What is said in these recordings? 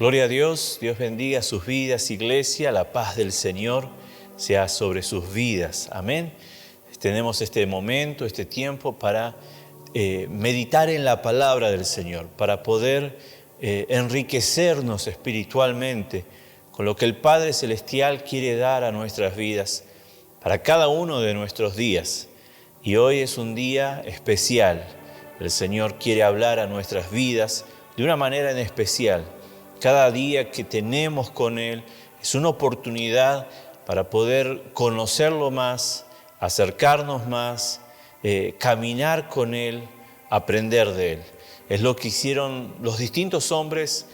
Gloria a Dios, Dios bendiga sus vidas, iglesia, la paz del Señor sea sobre sus vidas. Amén. Tenemos este momento, este tiempo para meditar en la palabra del Señor, para poder enriquecernos espiritualmente con lo que el Padre Celestial quiere dar a nuestras vidas, para cada uno de nuestros días. Y hoy es un día especial. El Señor quiere hablar a nuestras vidas de una manera en especial. Cada día que tenemos con Él es una oportunidad para poder conocerlo más, acercarnos más, caminar con Él, aprender de Él. Es lo que hicieron los distintos hombres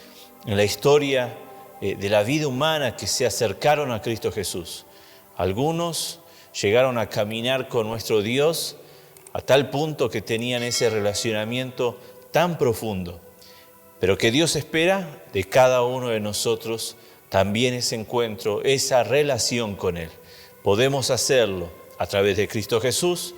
en la historia de la vida humana que se acercaron a Cristo Jesús. Algunos llegaron a caminar con nuestro Dios a tal punto que tenían ese relacionamiento tan profundo. Pero que Dios espera de cada uno de nosotros también ese encuentro, esa relación con Él. Podemos hacerlo a través de Cristo Jesús.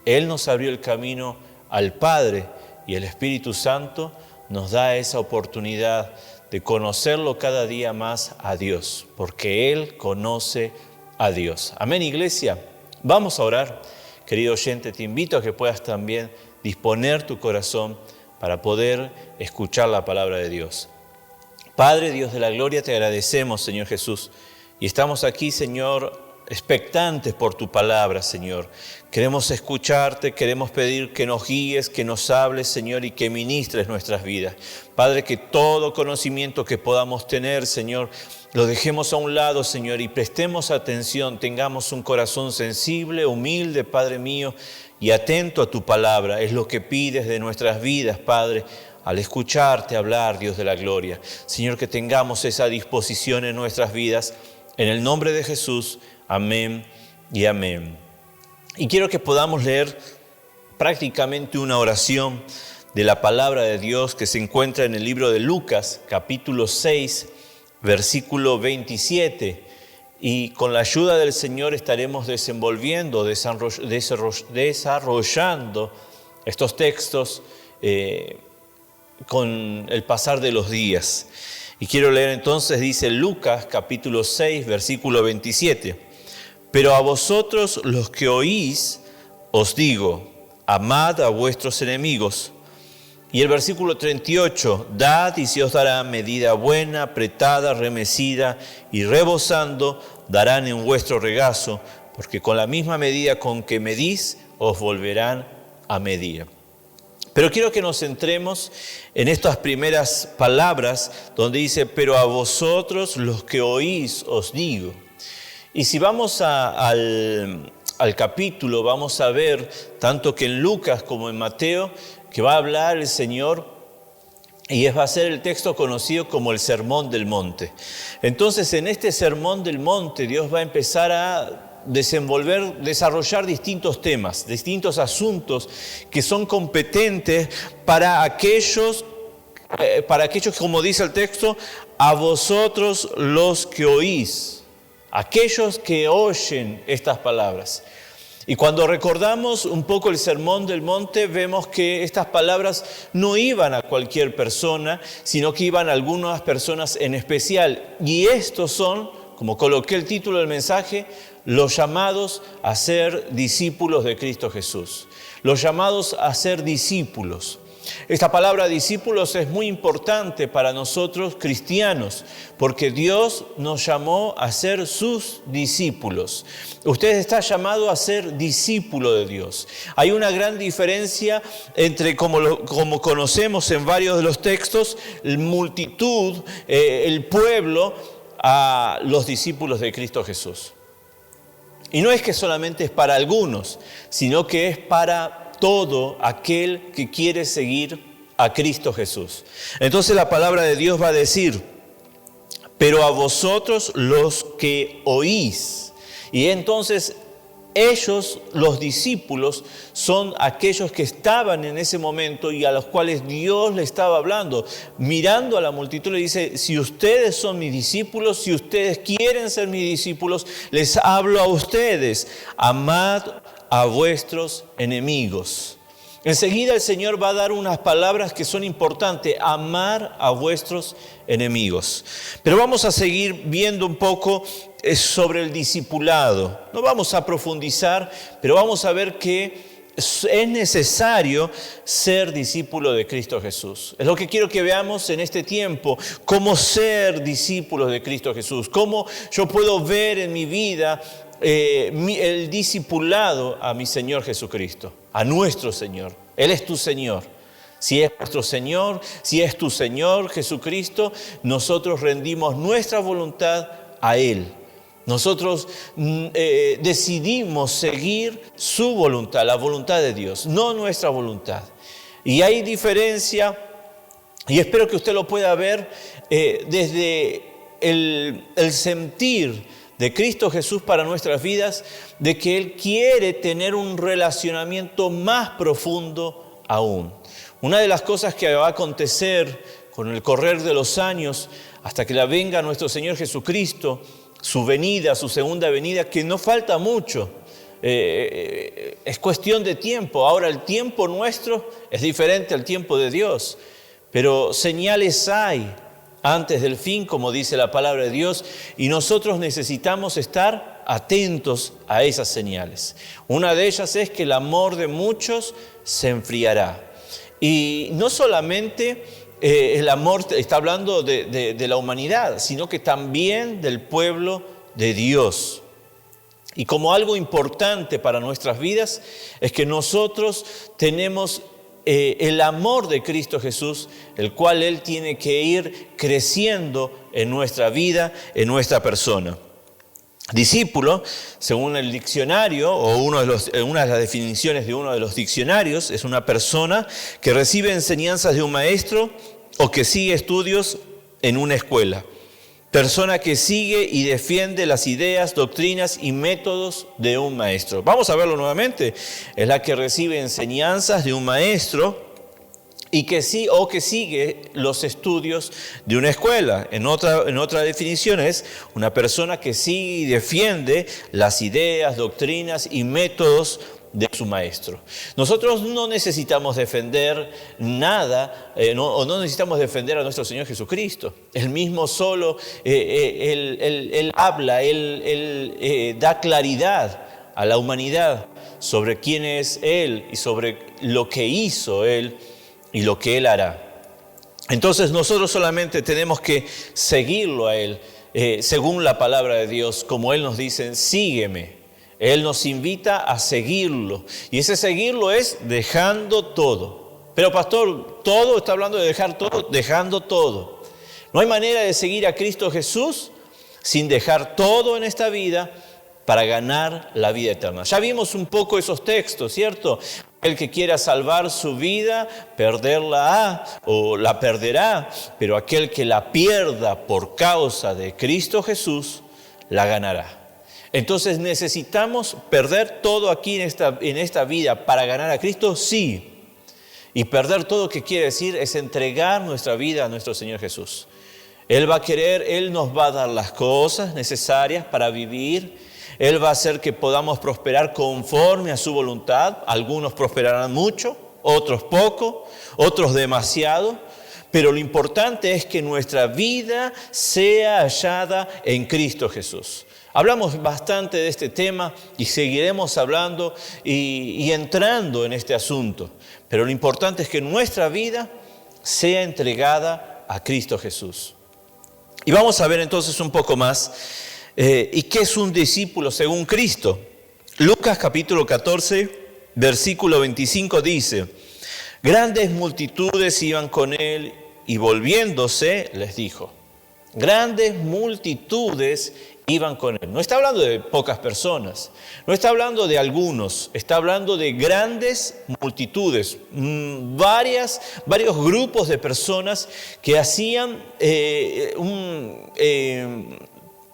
Él nos abrió el camino al Padre y el Espíritu Santo nos da esa oportunidad de conocerlo cada día más a Dios, porque Él conoce a Dios. Amén, iglesia. Vamos a orar. Querido oyente, te invito a que puedas también disponer tu corazón para poder escuchar la palabra de Dios. Padre, Dios de la gloria, te agradecemos, Señor Jesús, y estamos aquí, Señor, expectantes por tu palabra, Señor. Queremos escucharte, queremos pedir que nos guíes, que nos hables, Señor, y que ministres nuestras vidas. Padre, que todo conocimiento que podamos tener, Señor, lo dejemos a un lado, Señor, y prestemos atención, tengamos un corazón sensible, humilde, Padre mío, y atento a tu palabra. Es lo que pides de nuestras vidas, Padre, al escucharte hablar, Dios de la gloria. Señor, que tengamos esa disposición en nuestras vidas. En el nombre de Jesús, amén y amén. Y quiero que podamos leer prácticamente una oración de la palabra de Dios que se encuentra en el libro de Lucas, capítulo 6, versículo 27. Y con la ayuda del Señor estaremos desenvolviendo, desarrollando estos textos con el pasar de los días. Y quiero leer entonces, dice Lucas capítulo 6, versículo 27. Pero a vosotros los que oís, os digo, amad a vuestros enemigos. Y el versículo 38, dad y se os dará medida buena, apretada, remecida y rebosando, darán en vuestro regazo, porque con la misma medida con que medís, os volverán a medir. Pero quiero que nos centremos en estas primeras palabras donde dice, pero a vosotros los que oís os digo. Y si vamos al capítulo, vamos a ver, tanto que en Lucas como en Mateo, que va a hablar el Señor y va a ser el texto conocido como el Sermón del Monte. Entonces, en este Sermón del Monte, Dios va a empezar a desarrollar distintos temas, distintos asuntos que son competentes para aquellos, como dice el texto, a vosotros los que oís, aquellos que oyen estas palabras. Y cuando recordamos un poco el Sermón del Monte, vemos que estas palabras no iban a cualquier persona, sino que iban a algunas personas en especial. Y estos son, como coloqué el título del mensaje, los llamados a ser discípulos de Cristo Jesús. Los llamados a ser discípulos. Esta palabra discípulos es muy importante para nosotros cristianos, porque Dios nos llamó a ser sus discípulos. Usted está llamado a ser discípulo de Dios. Hay una gran diferencia entre, como conocemos en varios de los textos, la multitud, el pueblo, a los discípulos de Cristo Jesús. Y no es que solamente es para algunos, sino que es para todo aquel que quiere seguir a Cristo Jesús. Entonces la palabra de Dios va a decir, pero a vosotros los que oís. Y entonces ellos, los discípulos, son aquellos que estaban en ese momento y a los cuales Dios le estaba hablando. Mirando a la multitud le dice, si ustedes son mis discípulos, si ustedes quieren ser mis discípulos, les hablo a ustedes, amad a vuestros enemigos. Enseguida el Señor va a dar unas palabras que son importantes: amar a vuestros enemigos. Pero vamos a seguir viendo un poco sobre el discipulado. No vamos a profundizar, pero vamos a ver que es necesario ser discípulo de Cristo Jesús. Es lo que quiero que veamos en este tiempo: cómo ser discípulos de Cristo Jesús, cómo yo puedo ver en mi vida el discipulado a mi Señor Jesucristo, a nuestro Señor. Él es tu Señor. Si es nuestro Señor, si es tu Señor Jesucristo, nosotros rendimos nuestra voluntad a Él. Nosotros decidimos seguir su voluntad, la voluntad de Dios, no nuestra voluntad. Y hay diferencia, y espero que usted lo pueda ver desde el sentir de Cristo Jesús para nuestras vidas, de que Él quiere tener un relacionamiento más profundo aún. Una de las cosas que va a acontecer con el correr de los años, hasta que venga nuestro Señor Jesucristo, su venida, su segunda venida, que no falta mucho, es cuestión de tiempo. Ahora, el tiempo nuestro es diferente al tiempo de Dios, pero señales hay antes del fin, como dice la palabra de Dios, y nosotros necesitamos estar atentos a esas señales. Una de ellas es que el amor de muchos se enfriará. Y no solamente el amor está hablando de la humanidad, sino que también del pueblo de Dios. Y como algo importante para nuestras vidas es que nosotros tenemos el amor de Cristo Jesús, el cual Él tiene que ir creciendo en nuestra vida, en nuestra persona. Discípulo, según el diccionario, o una de las definiciones de uno de los diccionarios, es una persona que recibe enseñanzas de un maestro o que sigue estudios en una escuela. Persona que sigue y defiende las ideas, doctrinas y métodos de un maestro. Vamos a verlo nuevamente. Es la que recibe enseñanzas de un maestro y que sigue los estudios de una escuela. En otra definición es una persona que sigue y defiende las ideas, doctrinas y métodos de su maestro. Nosotros no necesitamos defender nada, no necesitamos defender a nuestro Señor Jesucristo. Él mismo solo, Él habla, Él da claridad a la humanidad sobre quién es Él y sobre lo que hizo Él y lo que Él hará. Entonces nosotros solamente tenemos que seguirlo a Él, según la palabra de Dios, como Él nos dice: sígueme. Él nos invita a seguirlo. Y ese seguirlo es dejando todo. Pero pastor, todo está hablando de dejar todo, dejando todo. No hay manera de seguir a Cristo Jesús sin dejar todo en esta vida para ganar la vida eterna. Ya vimos un poco esos textos, ¿cierto? El que quiera salvar su vida, perderla o la perderá, pero aquel que la pierda por causa de Cristo Jesús, la ganará. Entonces, ¿necesitamos perder todo aquí en esta vida para ganar a Cristo? Sí. Y perder todo, ¿qué quiere decir? Es entregar nuestra vida a nuestro Señor Jesús. Él va a querer, Él nos va a dar las cosas necesarias para vivir. Él va a hacer que podamos prosperar conforme a su voluntad. Algunos prosperarán mucho, otros poco, otros demasiado. Pero lo importante es que nuestra vida sea hallada en Cristo Jesús. Hablamos bastante de este tema y seguiremos hablando y entrando en este asunto. Pero lo importante es que nuestra vida sea entregada a Cristo Jesús. Y vamos a ver entonces un poco más. ¿Y qué es un discípulo según Cristo? Lucas capítulo 14, versículo 25 dice: grandes multitudes iban con él y volviéndose les dijo. Grandes multitudes iban con él. No está hablando de pocas personas, no está hablando de algunos, está hablando de grandes multitudes, varios grupos de personas que hacían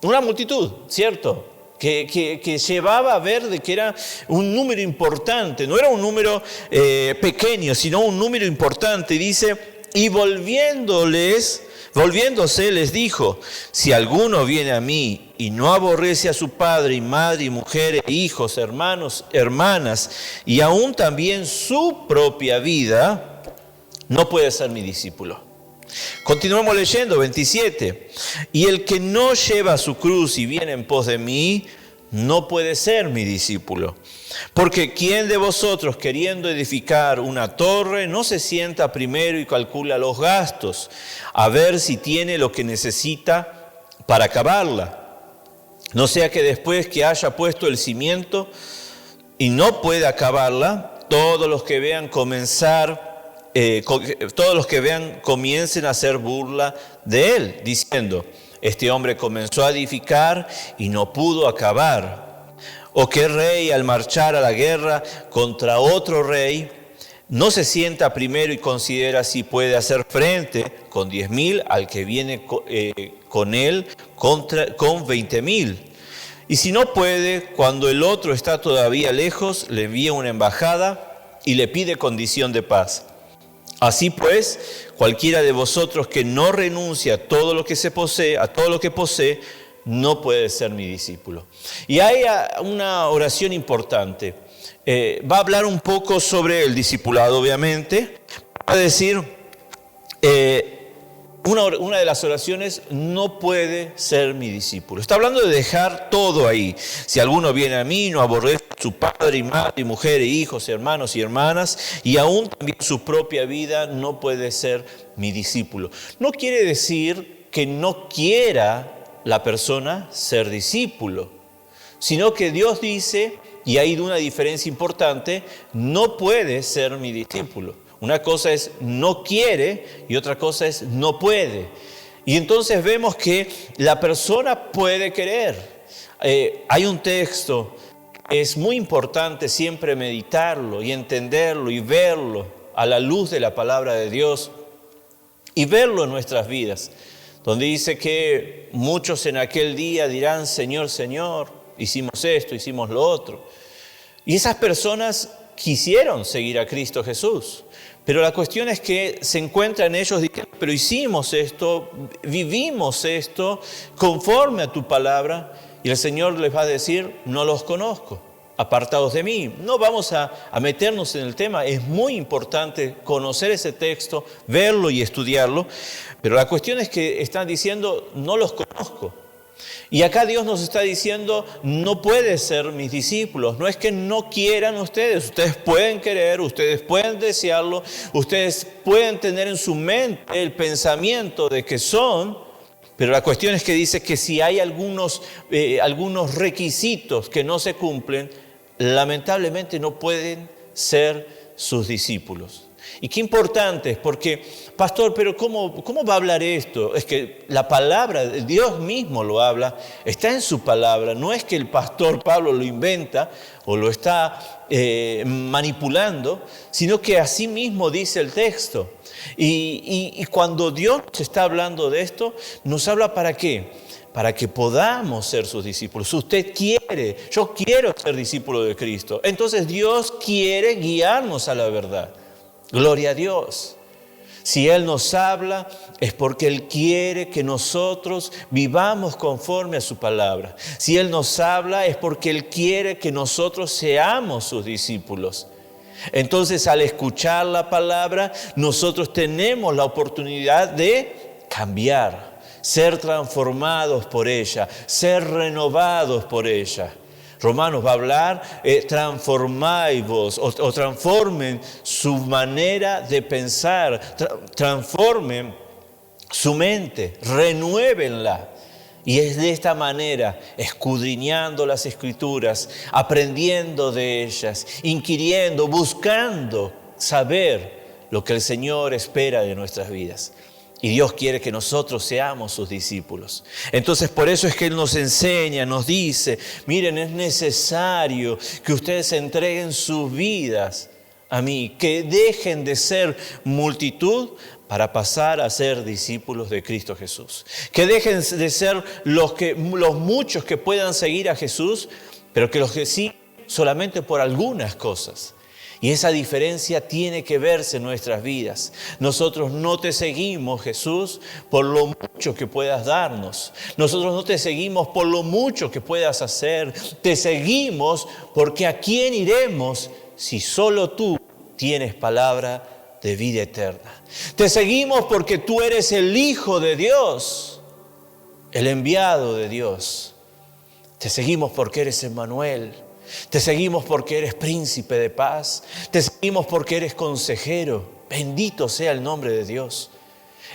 una multitud, ¿cierto? Que llevaba a ver de que era un número importante, no era un número pequeño, sino un número importante. Dice, y volviéndose les dijo: si alguno viene a mí y no aborrece a su padre y madre y mujeres, hijos, hermanos, hermanas, y aún también su propia vida, no puede ser mi discípulo. Continuamos leyendo, 27. Y el que no lleva su cruz y viene en pos de mí, no puede ser mi discípulo. Porque ¿quién de vosotros, queriendo edificar una torre, no se sienta primero y calcula los gastos, a ver si tiene lo que necesita para acabarla? No sea que después que haya puesto el cimiento y no pueda acabarla, todos los que vean comiencen a hacer burla de él, diciendo: este hombre comenzó a edificar y no pudo acabar. ¿O qué rey, al marchar a la guerra contra otro rey, no se sienta primero y considera si puede hacer frente con 10.000 al que viene con él con 20.000? Y si no puede, cuando el otro está todavía lejos, le envía una embajada y le pide condición de paz. Así pues, cualquiera de vosotros que no renuncia a todo lo que posee, no puede ser mi discípulo. Y hay una oración importante. Va a hablar un poco sobre el discipulado, obviamente. Va a decir, una de las oraciones: no puede ser mi discípulo. Está hablando de dejar todo ahí. Si alguno viene a mí, no aborrece a su padre y madre y mujer y hijos, hermanos y hermanas, y aún también su propia vida, no puede ser mi discípulo. No quiere decir que no quiera la persona ser discípulo, sino que Dios dice, y hay una diferencia importante: no puede ser mi discípulo. Una cosa es no quiere y otra cosa es no puede. Y entonces vemos que la persona puede querer. Hay un texto, es muy importante siempre meditarlo y entenderlo y verlo a la luz de la palabra de Dios y verlo en nuestras vidas, donde dice que muchos en aquel día dirán: Señor, Señor, hicimos esto, hicimos lo otro. Y esas personas quisieron seguir a Cristo Jesús, pero la cuestión es que se encuentran ellos diciendo: pero hicimos esto, vivimos esto conforme a tu palabra. Y el Señor les va a decir: no los conozco, apartados de mí. No vamos a meternos en el tema. Es muy importante conocer ese texto, verlo y estudiarlo. Pero la cuestión es que están diciendo: no los conozco. Y acá Dios nos está diciendo: no puede ser mis discípulos. No es que no quieran ustedes pueden querer, ustedes pueden desearlo, ustedes pueden tener en su mente el pensamiento de que son, pero la cuestión es que dice que si hay algunos requisitos que no se cumplen, lamentablemente no pueden ser sus discípulos. Y qué importante es, porque, pastor, pero ¿cómo va a hablar esto? Es que la palabra, Dios mismo lo habla, está en su palabra. No es que el pastor Pablo lo inventa o lo está manipulando, sino que así mismo dice el texto. Y cuando Dios está hablando de esto, nos habla ¿para qué? Para que podamos ser sus discípulos. Usted quiere, yo quiero ser discípulo de Cristo. Entonces Dios quiere guiarnos a la verdad. Gloria a Dios. Si Él nos habla, es porque Él quiere que nosotros vivamos conforme a su palabra. Si Él nos habla, es porque Él quiere que nosotros seamos sus discípulos. Entonces, al escuchar la palabra, nosotros tenemos la oportunidad de cambiar, ser transformados por ella, ser renovados por ella. Romanos va a hablar, transformáis vos, o transformen su manera de pensar, transformen su mente, renuévenla. Y es de esta manera, escudriñando las Escrituras, aprendiendo de ellas, inquiriendo, buscando saber lo que el Señor espera de nuestras vidas. Y Dios quiere que nosotros seamos sus discípulos. Entonces, por eso es que Él nos enseña, nos dice: miren, es necesario que ustedes entreguen sus vidas a mí, que dejen de ser multitud para pasar a ser discípulos de Cristo Jesús. Que dejen de ser los muchos que puedan seguir a Jesús, pero que los que sí solamente por algunas cosas. Y esa diferencia tiene que verse en nuestras vidas. Nosotros no te seguimos, Jesús, por lo mucho que puedas darnos. Nosotros no te seguimos por lo mucho que puedas hacer. Te seguimos porque ¿a quién iremos si solo tú tienes palabra de vida eterna? Te seguimos porque tú eres el Hijo de Dios, el enviado de Dios. Te seguimos porque eres Emmanuel. Te seguimos porque eres príncipe de paz. Te seguimos porque eres consejero. Bendito sea el nombre de Dios.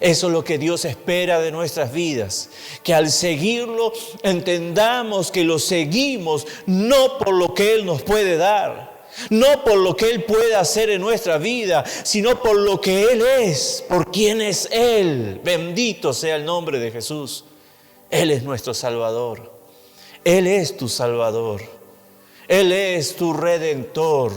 Eso es lo que Dios espera de nuestras vidas. Que al seguirlo entendamos que lo seguimos no por lo que Él nos puede dar, no por lo que Él puede hacer en nuestra vida, sino por lo que Él es, por quién es Él. Bendito sea el nombre de Jesús. Él es nuestro Salvador. Él es tu Salvador. Él es tu Redentor.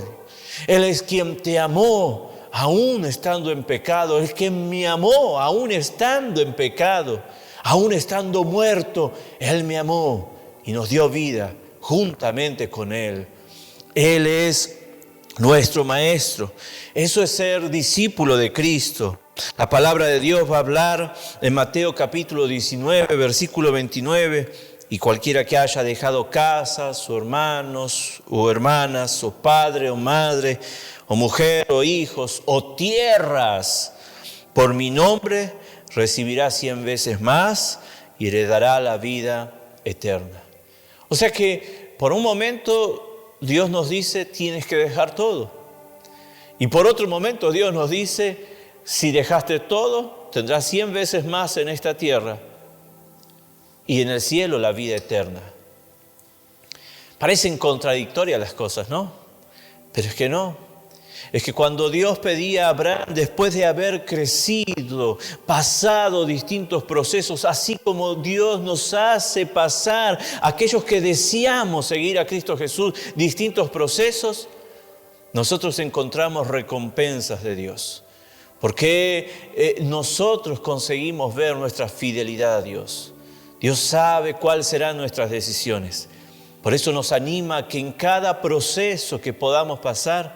Él es quien te amó aún estando en pecado. Él es quien me amó aún estando en pecado. Aún estando muerto, Él me amó y nos dio vida juntamente con Él. Él es nuestro Maestro. Eso es ser discípulo de Cristo. La palabra de Dios va a hablar en Mateo capítulo 19, versículo 29. Y cualquiera que haya dejado casas, o hermanos, o hermanas, o padre, o madre, o mujer, o hijos, o tierras, por mi nombre, recibirá 100 veces más y heredará la vida eterna. O sea que por un momento Dios nos dice, tienes que dejar todo. Y por otro momento Dios nos dice, si dejaste todo, tendrás 100 veces más en esta tierra. Y en el cielo la vida eterna. Parecen contradictorias las cosas, ¿no? Pero es que no. Es que cuando Dios pedía a Abraham, después de haber crecido, pasado distintos procesos, así como Dios nos hace pasar, aquellos que deseamos seguir a Cristo Jesús, distintos procesos, nosotros encontramos recompensas de Dios. Porque nosotros conseguimos ver nuestra fidelidad a Dios. Dios sabe cuáles serán nuestras decisiones. Por eso nos anima a que en cada proceso que podamos pasar,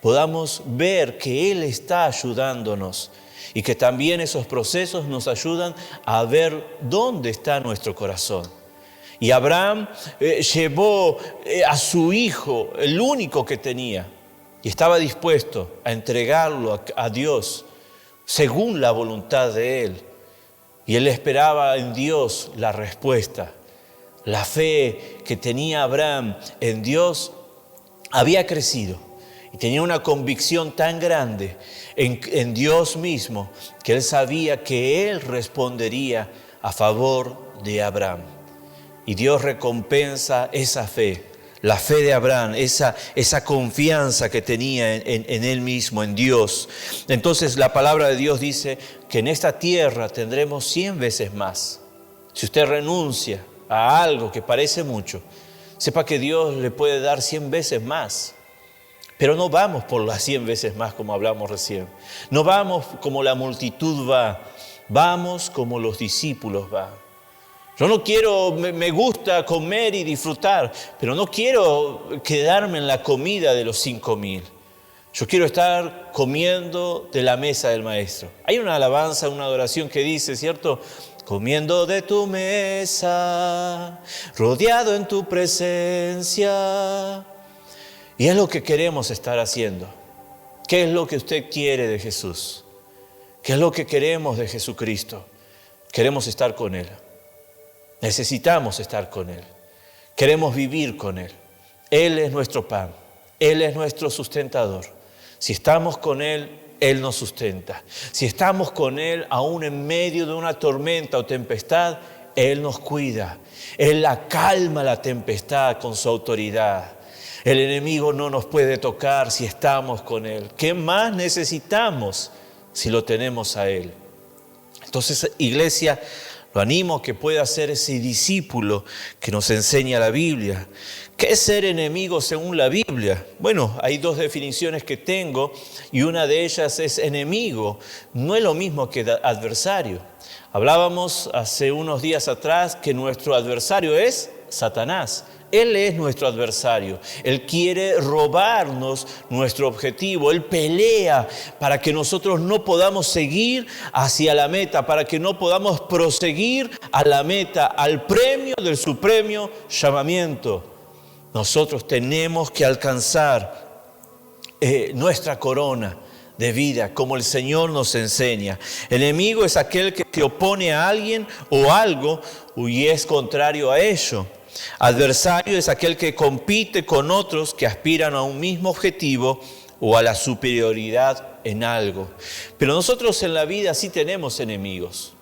podamos ver que Él está ayudándonos y que también esos procesos nos ayudan a ver dónde está nuestro corazón. Y Abraham llevó a su hijo, el único que tenía, y estaba dispuesto a entregarlo a Dios según la voluntad de Él. Y él esperaba en Dios la respuesta. La fe que tenía Abraham en Dios había crecido. Y tenía una convicción tan grande en Dios mismo que él sabía que Él respondería a favor de Abraham. Y Dios recompensa esa fe. La fe de Abraham, esa confianza que tenía en él mismo, en Dios. Entonces la palabra de Dios dice que en esta tierra tendremos 100 veces más. Si usted renuncia a algo que parece mucho, sepa que Dios le puede dar 100 veces más. Pero no vamos por las 100 veces más como hablamos recién. No vamos como la multitud va, vamos como los discípulos van. Yo no quiero, me gusta comer y disfrutar, pero no quiero quedarme en la comida de los 5.000. Yo quiero estar comiendo de la mesa del Maestro. Hay una alabanza, una adoración que dice, ¿cierto? Comiendo de tu mesa, rodeado en tu presencia. Y es lo que queremos estar haciendo. ¿Qué es lo que usted quiere de Jesús? ¿Qué es lo que queremos de Jesucristo? Queremos estar con Él. Necesitamos estar con Él. Queremos vivir con Él. Él es nuestro pan. Él es nuestro sustentador. Si estamos con Él, Él nos sustenta. Si estamos con Él, aún en medio de una tormenta o tempestad, Él nos cuida. Él calma la tempestad con su autoridad. El enemigo no nos puede tocar si estamos con Él. ¿Qué más necesitamos si lo tenemos a Él? Entonces, iglesia, lo animo a que pueda ser ese discípulo que nos enseña la Biblia. ¿Qué es ser enemigo según la Biblia? Bueno, hay dos definiciones que tengo y una de ellas es enemigo. No es lo mismo que adversario. Hablábamos hace unos días atrás que nuestro adversario es Satanás, Él es nuestro adversario. Él quiere robarnos nuestro objetivo. Él pelea para que nosotros no podamos seguir hacia la meta, para que no podamos proseguir a la meta, al premio del supremo llamamiento. Nosotros tenemos que alcanzar nuestra corona de vida, como el Señor nos enseña. Enemigo es aquel que se opone a alguien o algo y es contrario a ello. Adversario es aquel que compite con otros que aspiran a un mismo objetivo o a la superioridad en algo. Pero nosotros en la vida sí tenemos enemigos.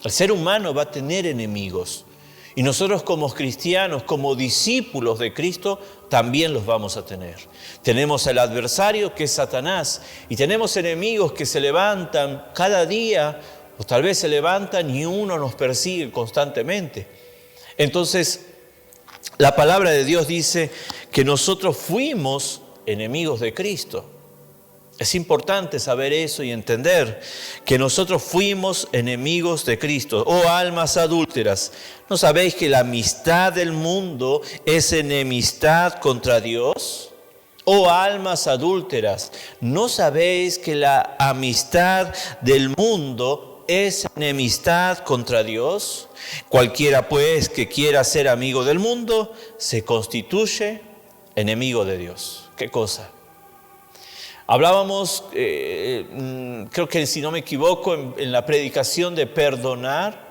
El ser humano va a tener enemigos. Y nosotros como cristianos, como discípulos de Cristo, también los vamos a tener. Tenemos el adversario que es Satanás y tenemos enemigos que se levantan cada día, o tal vez se levantan y uno nos persigue constantemente. Entonces, la palabra de Dios dice que nosotros fuimos enemigos de Cristo. Es importante saber eso y entender que nosotros fuimos enemigos de Cristo. Oh almas adúlteras, ¿no sabéis que la amistad del mundo es enemistad contra Dios? Oh almas adúlteras, ¿no sabéis que la amistad del mundo es enemistad contra Dios? Cualquiera pues que quiera ser amigo del mundo se constituye enemigo de Dios. ¿Qué cosa? Hablábamos, creo que si no me equivoco, en la predicación de perdonar,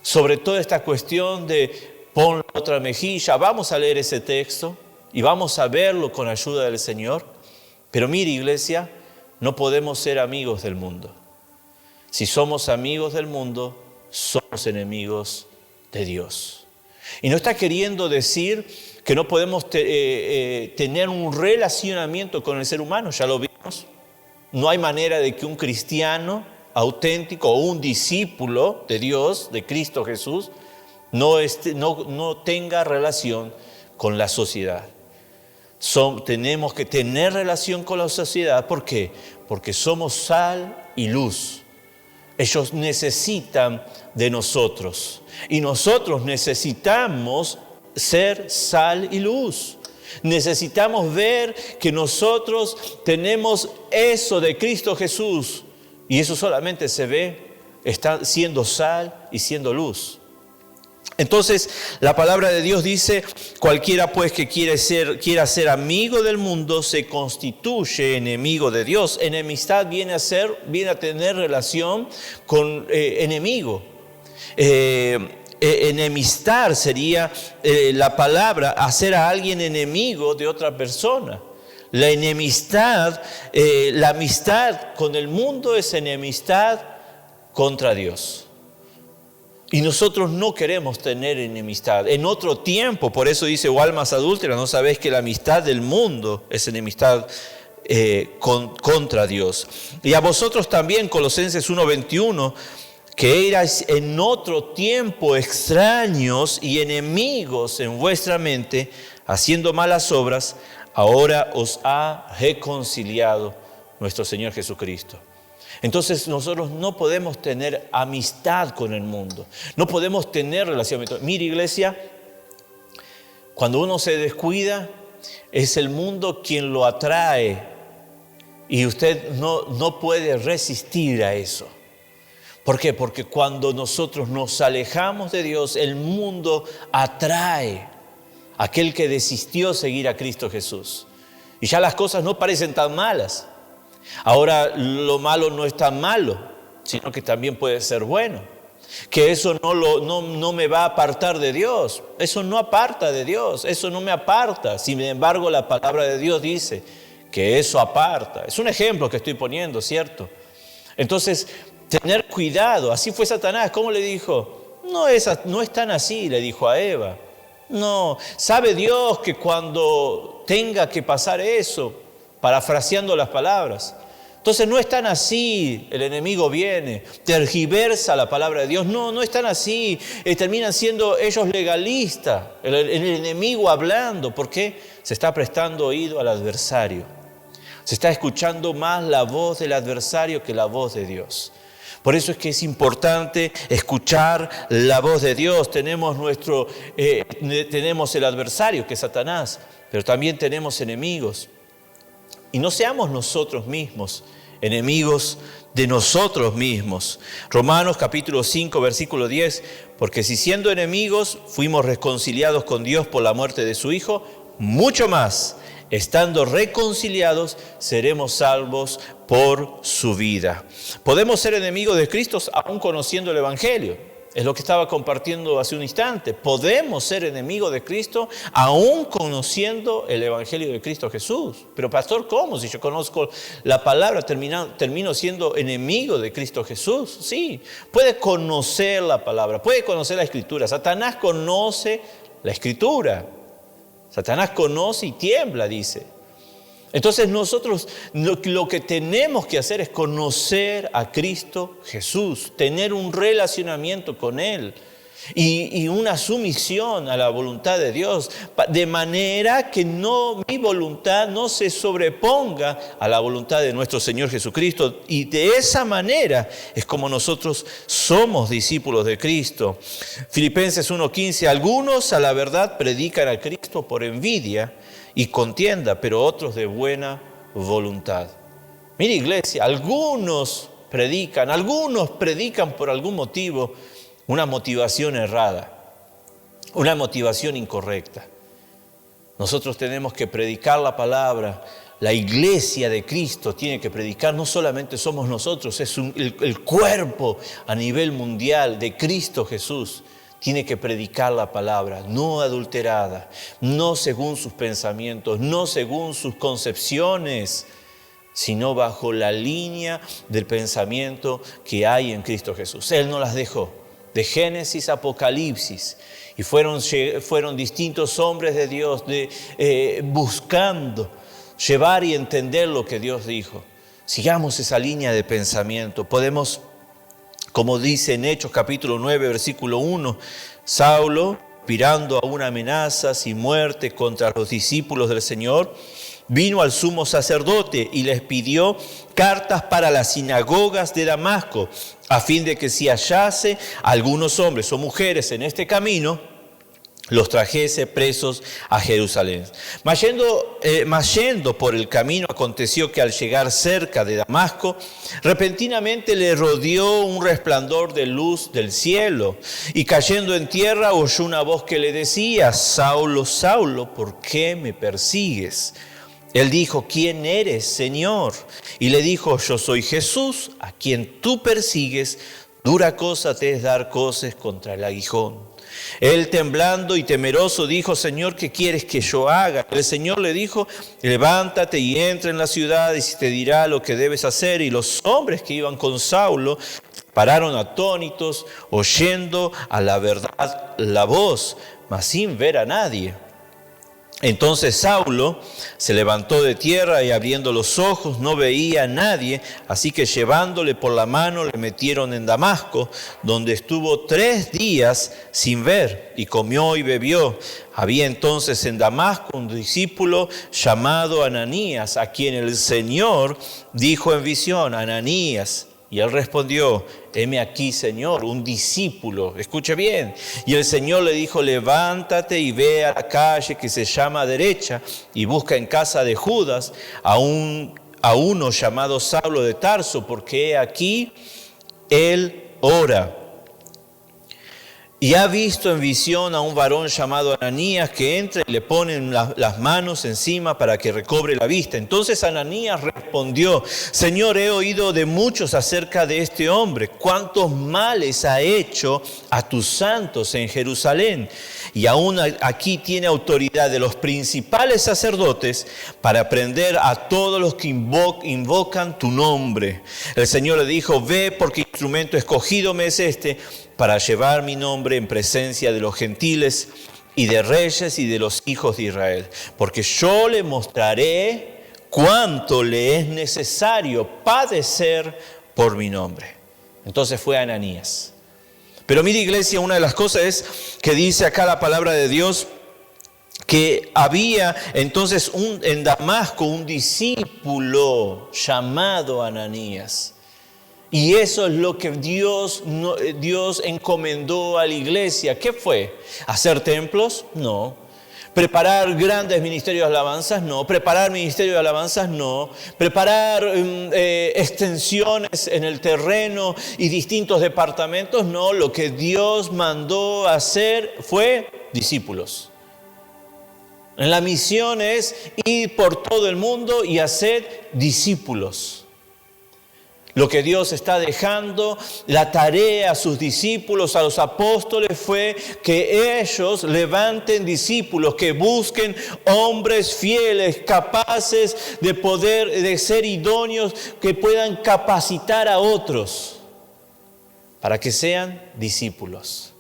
sobre toda esta cuestión de pon la otra mejilla. Vamos a leer ese texto y vamos a verlo con ayuda del Señor. Pero mire, iglesia, no podemos ser amigos del mundo. Si somos amigos del mundo, somos enemigos de Dios. Y no está queriendo decir que no podemos tener un relacionamiento con el ser humano, ya lo vimos. No hay manera de que un cristiano auténtico o un discípulo de Dios, de Cristo Jesús, no tenga relación con la sociedad. Tenemos que tener relación con la sociedad. ¿Por qué? Porque somos sal y luz. Ellos necesitan de nosotros y nosotros necesitamos ser sal y luz. Necesitamos ver que nosotros tenemos eso de Cristo Jesús y eso solamente se ve siendo sal y siendo luz. Entonces la palabra de Dios dice: cualquiera pues que quiera ser amigo del mundo se constituye enemigo de Dios. Enemistad viene a tener relación con enemigo. Enemistar sería la palabra hacer a alguien enemigo de otra persona. La enemistad, la amistad con el mundo es enemistad contra Dios. Y nosotros no queremos tener enemistad. En otro tiempo, por eso dice: oh almas adúlteras, ¿no sabéis que la amistad del mundo es enemistad contra Dios? Y a vosotros también, Colosenses 1:21, que erais en otro tiempo extraños y enemigos en vuestra mente, haciendo malas obras, ahora os ha reconciliado nuestro Señor Jesucristo. Entonces nosotros no podemos tener amistad con el mundo, no podemos tener relacionamiento. Mire, iglesia, cuando uno se descuida, es el mundo quien lo atrae y usted no puede resistir a eso. ¿Por qué? Porque cuando nosotros nos alejamos de Dios, el mundo atrae a aquel que desistió seguir a Cristo Jesús. Y ya las cosas no parecen tan malas. Ahora lo malo no es tan malo, sino que también puede ser bueno. Que eso no me va a apartar de Dios. Eso no aparta de Dios, eso no me aparta. Sin embargo, la palabra de Dios dice que eso aparta. Es un ejemplo que estoy poniendo, ¿cierto? Entonces, tener cuidado. Así fue Satanás. ¿Cómo le dijo? No es tan así, le dijo a Eva. No, sabe Dios que cuando tenga que pasar eso, parafraseando las palabras, entonces no es tan así. El enemigo viene, tergiversa la palabra de Dios. No es tan así. Terminan siendo ellos legalistas, el enemigo hablando. ¿Por qué? Se está prestando oído al adversario. Se está escuchando más la voz del adversario que la voz de Dios. Por eso es que es importante escuchar la voz de Dios. Tenemos el adversario, que es Satanás, pero también tenemos enemigos. Y no seamos nosotros mismos enemigos de nosotros mismos. Romanos capítulo 5, versículo 10, porque si siendo enemigos fuimos reconciliados con Dios por la muerte de su Hijo, mucho más, estando reconciliados, seremos salvos por su vida. Podemos ser enemigos de Cristo aún conociendo el Evangelio. Es lo que estaba compartiendo hace un instante. Podemos ser enemigos de Cristo aún conociendo el Evangelio de Cristo Jesús. Pero pastor, ¿cómo? Si yo conozco la palabra, termino siendo enemigo de Cristo Jesús. Sí, puede conocer la palabra, puede conocer la Escritura. Satanás conoce la Escritura. Satanás conoce y tiembla, dice. Entonces nosotros lo que tenemos que hacer es conocer a Cristo Jesús, tener un relacionamiento con Él y una sumisión a la voluntad de Dios, de manera que mi voluntad no se sobreponga a la voluntad de nuestro Señor Jesucristo. Y de esa manera es como nosotros somos discípulos de Cristo. Filipenses 1:15, algunos a la verdad predican a Cristo por envidia y contienda, pero otros de buena voluntad. Mira, iglesia, algunos predican por algún motivo una motivación errada, una motivación incorrecta. Nosotros tenemos que predicar la palabra. La iglesia de Cristo tiene que predicar, no solamente somos nosotros, es el cuerpo a nivel mundial de Cristo Jesús. Tiene que predicar la palabra, no adulterada, no según sus pensamientos, no según sus concepciones, sino bajo la línea del pensamiento que hay en Cristo Jesús. Él no las dejó. De Génesis a Apocalipsis. Y fueron distintos hombres de Dios buscando llevar y entender lo que Dios dijo. Sigamos esa línea de pensamiento. Podemos, como dice en Hechos capítulo 9, versículo 1, Saulo, aspirando a una amenaza y muerte contra los discípulos del Señor, vino al sumo sacerdote y les pidió cartas para las sinagogas de Damasco, a fin de que si hallase algunos hombres o mujeres en este camino, los trajese presos a Jerusalén. Mas yendo por el camino, aconteció que al llegar cerca de Damasco, repentinamente le rodeó un resplandor de luz del cielo, y cayendo en tierra oyó una voz que le decía: Saulo, Saulo, ¿por qué me persigues? Él dijo: ¿quién eres, Señor? Y le dijo: yo soy Jesús, a quien tú persigues. Dura cosa te es dar coces contra el aguijón. Él, temblando y temeroso, dijo: Señor, ¿qué quieres que yo haga? El Señor le dijo: levántate y entra en la ciudad, y se te dirá lo que debes hacer. Y los hombres que iban con Saulo pararon atónitos, oyendo a la verdad la voz, mas sin ver a nadie. Entonces Saulo se levantó de tierra y abriendo los ojos no veía a nadie, así que llevándole por la mano le metieron en Damasco, donde estuvo 3 días sin ver, y comió y bebió. Había entonces en Damasco un discípulo llamado Ananías, a quien el Señor dijo en visión: Ananías. Y él respondió: heme aquí, Señor. Un discípulo, escuche bien. Y el Señor le dijo: levántate y ve a la calle que se llama Derecha, y busca en casa de Judas a uno llamado Saulo de Tarso, porque he aquí él ora. Y ha visto en visión a un varón llamado Ananías que entra y le ponen las manos encima para que recobre la vista. Entonces Ananías respondió: Señor, he oído de muchos acerca de este hombre, cuántos males ha hecho a tus santos en Jerusalén. Y aún aquí tiene autoridad de los principales sacerdotes para prender a todos los que invocan tu nombre. El Señor le dijo: ve, porque instrumento escogido me es este, para llevar mi nombre en presencia de los gentiles y de reyes y de los hijos de Israel. Porque yo le mostraré cuánto le es necesario padecer por mi nombre. Entonces fue Ananías. Pero mire, iglesia, una de las cosas es que dice acá la palabra de Dios, que había entonces en Damasco un discípulo llamado Ananías. Y eso es lo que Dios encomendó a la iglesia. ¿Qué fue? ¿Hacer templos? No. ¿Preparar grandes ministerios de alabanzas? No. ¿Preparar ministerios de alabanzas? No. ¿Preparar extensiones en el terreno y distintos departamentos? No. Lo que Dios mandó hacer fue discípulos. La misión es ir por todo el mundo y hacer discípulos. Lo que Dios está dejando, la tarea a sus discípulos, a los apóstoles, fue que ellos levanten discípulos, que busquen hombres fieles, capaces de ser idóneos, que puedan capacitar a otros para que sean discípulos.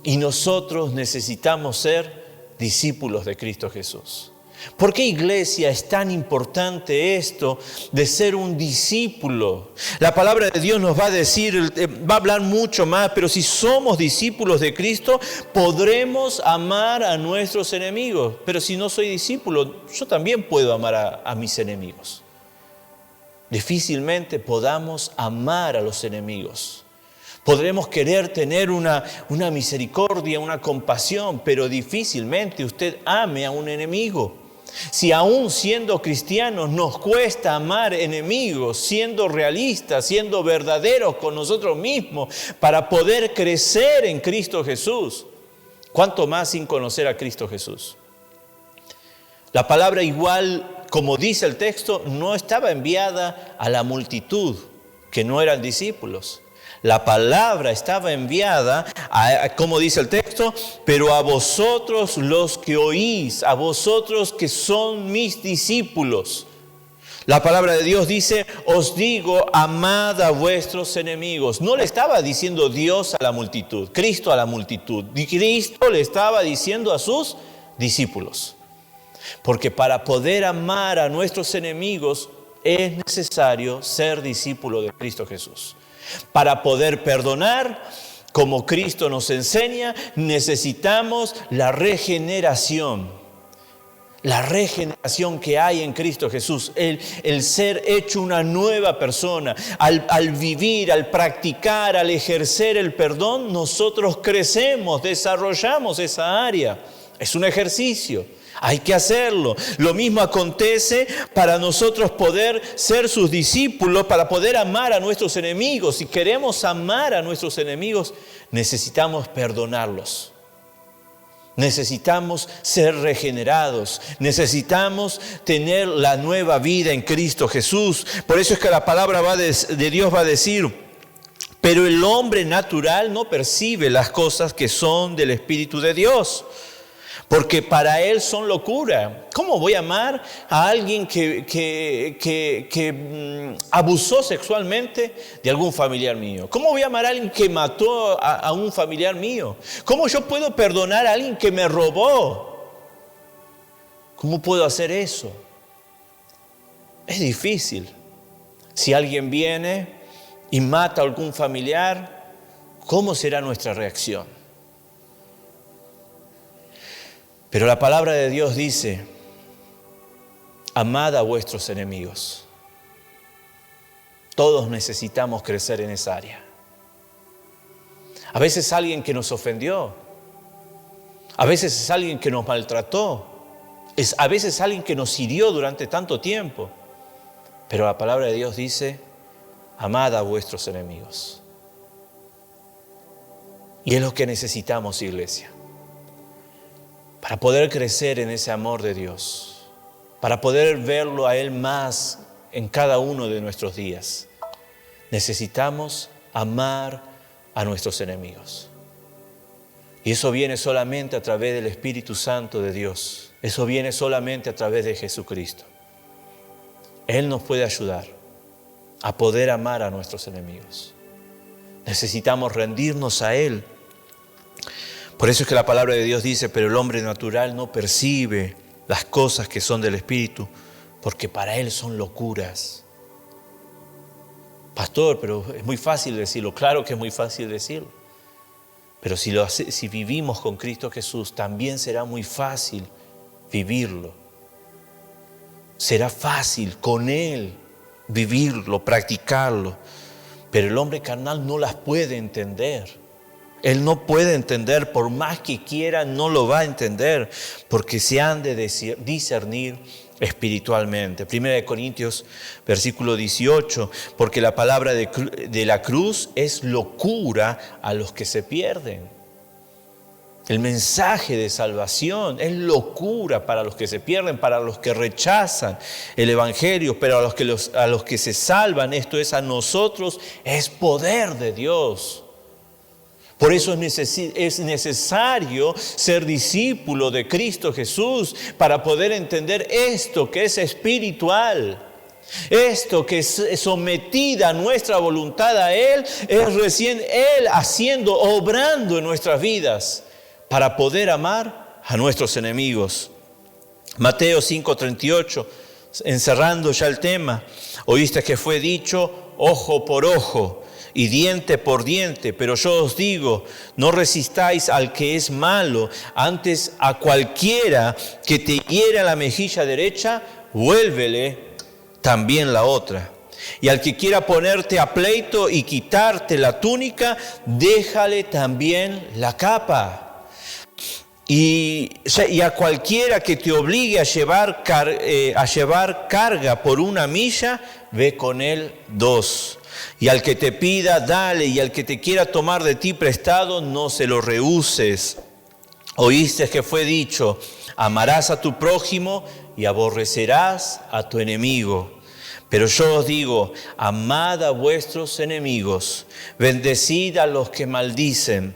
Y nosotros necesitamos ser discípulos de Cristo Jesús. ¿Por qué, iglesia, es tan importante esto de ser un discípulo? La palabra de Dios nos va a decir, va a hablar mucho más, pero si somos discípulos de Cristo, podremos amar a nuestros enemigos. Pero si no soy discípulo, yo también puedo amar a mis enemigos. Difícilmente podamos amar a los enemigos. Podremos querer tener una misericordia, una compasión, pero difícilmente usted ame a un enemigo. Si aún siendo cristianos nos cuesta amar enemigos, siendo realistas, siendo verdaderos con nosotros mismos para poder crecer en Cristo Jesús, ¿cuánto más sin conocer a Cristo Jesús? La palabra, igual como dice el texto, no estaba enviada a la multitud que no eran discípulos. La palabra estaba enviada, como dice el texto, pero a vosotros los que oís, a vosotros que son mis discípulos. La palabra de Dios dice, os digo, amad a vuestros enemigos. No le estaba diciendo Dios a la multitud, Cristo a la multitud. Cristo le estaba diciendo a sus discípulos. Porque para poder amar a nuestros enemigos es necesario ser discípulo de Cristo Jesús. Para poder perdonar, como Cristo nos enseña, necesitamos la regeneración. La regeneración que hay en Cristo Jesús, el ser hecho una nueva persona. Al vivir, al practicar, al ejercer el perdón, nosotros crecemos, desarrollamos esa área. Es un ejercicio. Hay que hacerlo. Lo mismo acontece para nosotros poder ser sus discípulos, para poder amar a nuestros enemigos. Si queremos amar a nuestros enemigos, necesitamos perdonarlos. Necesitamos ser regenerados. Necesitamos tener la nueva vida en Cristo Jesús. Por eso es que la palabra de Dios va a decir, pero el hombre natural no percibe las cosas que son del Espíritu de Dios, porque para él son locura. ¿Cómo voy a amar a alguien que abusó sexualmente de algún familiar mío? ¿Cómo voy a amar a alguien que mató a un familiar mío? ¿Cómo yo puedo perdonar a alguien que me robó? ¿Cómo puedo hacer eso? Es difícil. Si alguien viene y mata a algún familiar, ¿cómo será nuestra reacción? Pero la palabra de Dios dice, amad a vuestros enemigos. Todos necesitamos crecer en esa área. A veces alguien que nos ofendió, a veces es alguien que nos maltrató, a veces alguien que nos hirió durante tanto tiempo. Pero la palabra de Dios dice, amad a vuestros enemigos. Y es lo que necesitamos, iglesia. Para poder crecer en ese amor de Dios, para poder verlo a Él más en cada uno de nuestros días, necesitamos amar a nuestros enemigos. Y eso viene solamente a través del Espíritu Santo de Dios. Eso viene solamente a través de Jesucristo. Él nos puede ayudar a poder amar a nuestros enemigos. Necesitamos rendirnos a Él. Por eso es que la palabra de Dios dice, pero el hombre natural no percibe las cosas que son del Espíritu, porque para él son locuras. Pastor, pero es muy fácil decirlo. Claro que es muy fácil decirlo. Pero si vivimos con Cristo Jesús, también será muy fácil vivirlo. Será fácil con Él vivirlo, practicarlo. pero el hombre carnal no las puede entender. Él no puede entender, por más que quiera, no lo va a entender, porque se han de discernir espiritualmente. 1 Corintios, versículo 18, porque la palabra de la cruz es locura a los que se pierden. El mensaje de salvación es locura para los que se pierden, para los que rechazan el Evangelio, pero a los que se salvan, esto es a nosotros, es poder de Dios. Por eso es necesario ser discípulo de Cristo Jesús para poder entender esto que es espiritual. Esto que es sometida nuestra voluntad a Él, es recién Él haciendo, obrando en nuestras vidas para poder amar a nuestros enemigos. Mateo 5:38, encerrando ya el tema, oíste que fue dicho ojo por ojo y diente por diente, pero yo os digo, no resistáis al que es malo, antes a cualquiera que te hiera la mejilla derecha, vuélvele también la otra. Y al que quiera ponerte a pleito y quitarte la túnica, déjale también la capa. Y a cualquiera que te obligue a llevar carga por 1 milla, ve con él 2. Y al que te pida, dale, y al que te quiera tomar de ti prestado, no se lo rehuses. Oíste que fue dicho, amarás a tu prójimo y aborrecerás a tu enemigo. Pero yo os digo, amad a vuestros enemigos, bendecid a los que maldicen,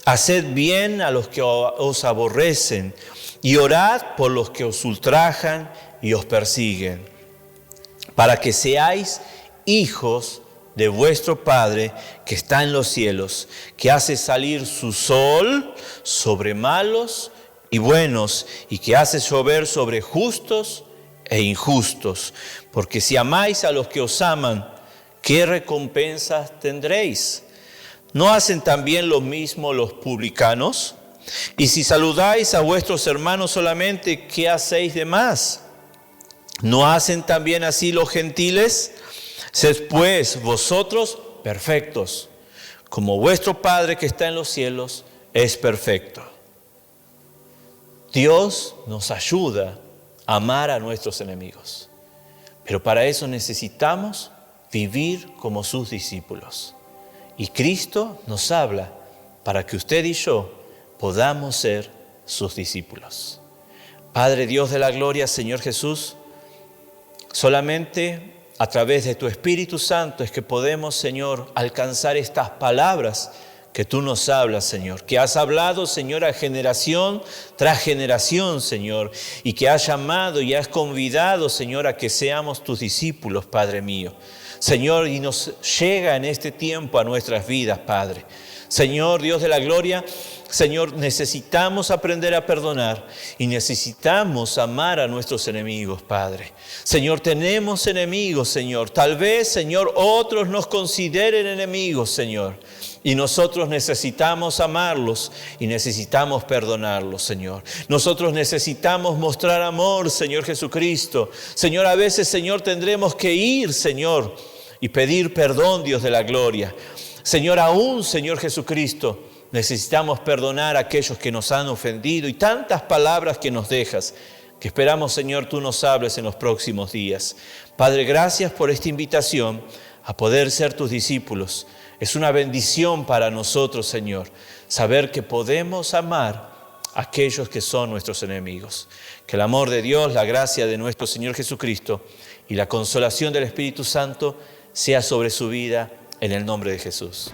haced bien a los que os aborrecen y orad por los que os ultrajan y os persiguen, para que seáis hijos de vuestro Padre que está en los cielos, que hace salir su sol sobre malos y buenos, y que hace llover sobre justos e injustos. Porque si amáis a los que os aman, ¿qué recompensas tendréis? ¿No hacen también lo mismo los publicanos? Y si saludáis a vuestros hermanos solamente, ¿qué hacéis de más? ¿No hacen también así los gentiles? Sed pues vosotros perfectos, como vuestro Padre que está en los cielos es perfecto. Dios nos ayuda a amar a nuestros enemigos, pero para eso necesitamos vivir como sus discípulos. Y Cristo nos habla para que usted y yo podamos ser sus discípulos. Padre Dios de la gloria, Señor Jesús, solamente a través de tu Espíritu Santo es que podemos, Señor, alcanzar estas palabras que tú nos hablas, Señor. Que has hablado, Señor, a generación tras generación, Señor. Y que has llamado y has convidado, Señor, a que seamos tus discípulos, Padre mío. Señor, y nos llega en este tiempo a nuestras vidas, Padre. Señor, Dios de la gloria, Señor, necesitamos aprender a perdonar y necesitamos amar a nuestros enemigos, Padre. Señor, tenemos enemigos, Señor. Tal vez, Señor, otros nos consideren enemigos, Señor. Y nosotros necesitamos amarlos y necesitamos perdonarlos, Señor. Nosotros necesitamos mostrar amor, Señor Jesucristo. Señor, a veces, Señor, tendremos que ir, Señor, y pedir perdón, Dios de la gloria. Señor, aún, Señor Jesucristo, necesitamos perdonar a aquellos que nos han ofendido y tantas palabras que nos dejas, que esperamos, Señor, tú nos hables en los próximos días. Padre, gracias por esta invitación a poder ser tus discípulos. Es una bendición para nosotros, Señor, saber que podemos amar a aquellos que son nuestros enemigos. Que el amor de Dios, la gracia de nuestro Señor Jesucristo y la consolación del Espíritu Santo sea sobre su vida en el nombre de Jesús.